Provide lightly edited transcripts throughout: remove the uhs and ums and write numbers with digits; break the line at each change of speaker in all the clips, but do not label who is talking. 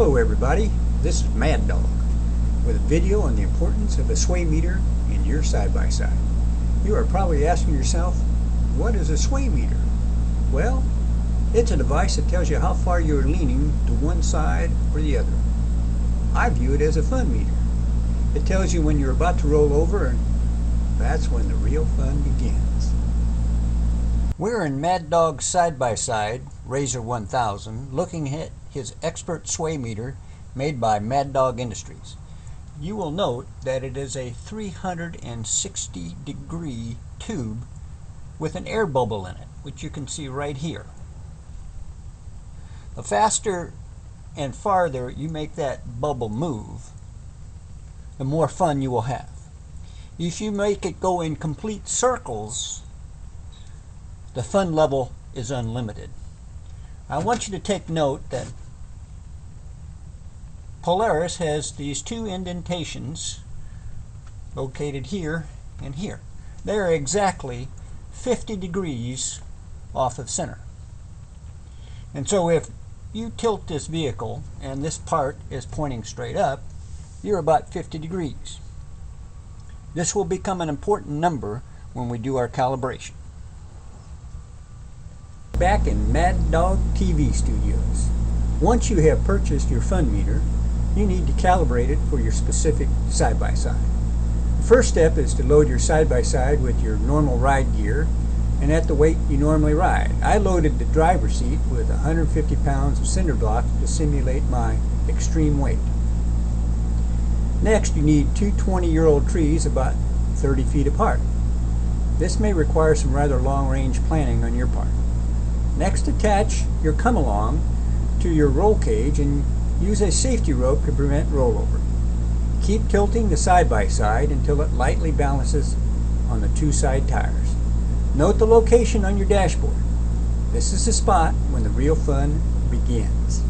Hello everybody, this is Mad Dog with a video on the importance of a sway meter in your side-by-side. You are probably asking yourself, what is a sway meter? Well, it's a device that tells you how far you're leaning to one side or the other. I view it as a fun meter. It tells you when you're about to roll over, and that's when the real fun begins. We're in Mad Dog's side-by-side, Razor 1000, looking at his expert sway meter made by Mad Dog Industries. You will note that it is a 360-degree tube with an air bubble in it, which you can see right here. The faster and farther you make that bubble move, the more fun you will have. If you make it go in complete circles, the fun level is unlimited. I want you to take note that Polaris has these two indentations located here and here. They are exactly 50 degrees off of center. And so if you tilt this vehicle and this part is pointing straight up, you're about 50 degrees. This will become an important number when we do our calibration. Back in Mad Dog TV studios. Once you have purchased your fun meter, you need to calibrate it for your specific side-by-side. The first step is to load your side-by-side with your normal ride gear and at the weight you normally ride. I loaded the driver's seat with 150 pounds of cinder blocks to simulate my extreme weight. Next, you need two 20-year-old trees about 30 feet apart. This may require some rather long-range planning on your part. Next, attach your come-along to your roll cage and use a safety rope to prevent rollover. Keep tilting the side-by-side until it lightly balances on the two side tires. Note the location on your dashboard. This is the spot when the real fun begins.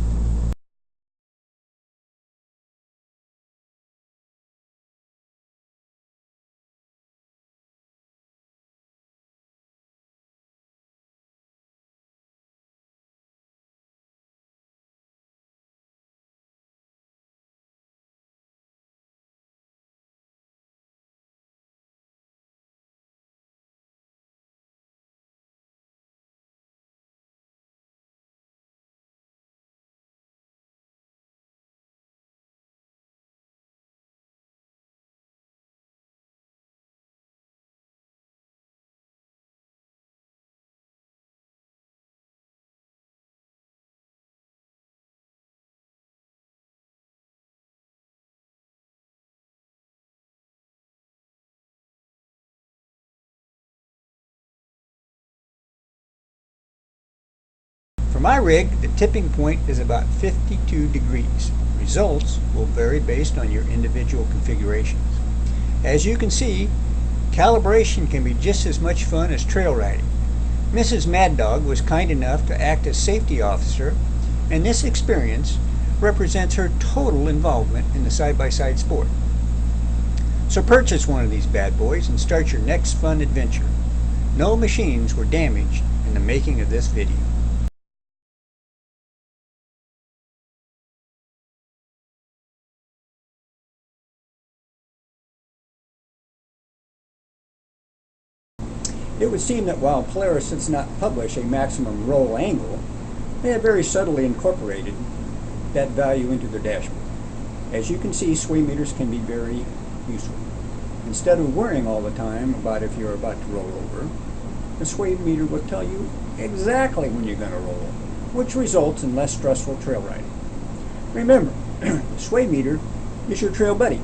For my rig, the tipping point is about 52 degrees. Results will vary based on your individual configurations. As you can see, calibration can be just as much fun as trail riding. Mrs. Mad Dog was kind enough to act as safety officer, and this experience represents her total involvement in the side-by-side sport. So purchase one of these bad boys and start your next fun adventure. No machines were damaged in the making of this video. It would seem that while Polaris does not publish a maximum roll angle, they have very subtly incorporated that value into their dashboard. As you can see, sway meters can be very useful. Instead of worrying all the time about if you're about to roll over, the sway meter will tell you exactly when you're going to roll over, which results in less stressful trail riding. Remember, the sway meter is your trail buddy.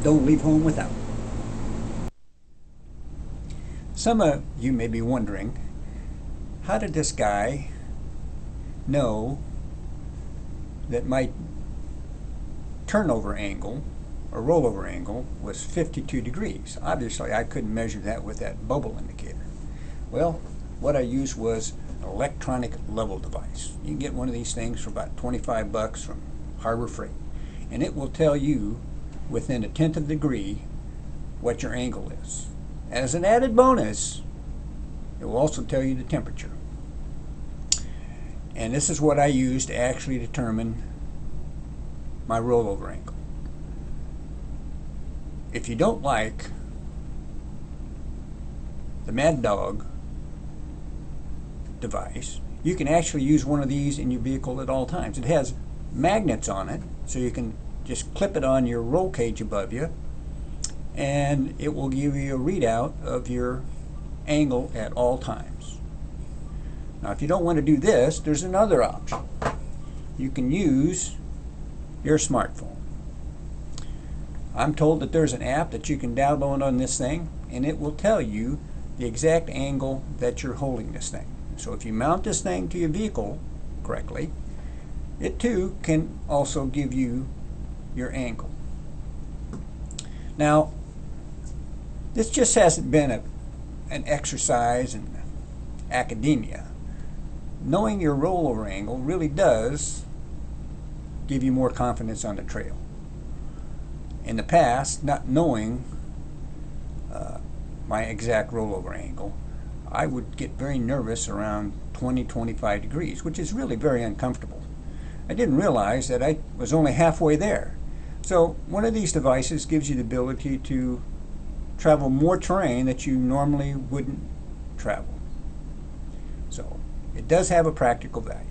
Don't leave home without it. Some of you may be wondering, how did this guy know that my turnover angle or rollover angle was 52 degrees? Obviously, I couldn't measure that with that bubble indicator. Well, what I used was an electronic level device. You can get one of these things for about 25 bucks from Harbor Freight, and it will tell you within 1/10 of a degree what your angle is. As an added bonus, it will also tell you the temperature. And this is what I use to actually determine my rollover angle. If you don't like the Mad Dog device, you can actually use one of these in your vehicle at all times. It has magnets on it, so you can just clip it on your roll cage above you, and it will give you a readout of your angle at all times. Now, if you don't want to do this, there's another option. You can use your smartphone. I'm told that there's an app that you can download on this thing, and it will tell you the exact angle that you're holding this thing. So if you mount this thing to your vehicle correctly, it too can also give you your angle. Now, this just hasn't been an exercise in academia. Knowing your rollover angle really does give you more confidence on the trail. In the past, not knowing my exact rollover angle, I would get very nervous around 20-25 degrees, which is really very uncomfortable. I didn't realize that I was only halfway there. So one of these devices gives you the ability to travel more terrain that you normally wouldn't travel. So it does have a practical value.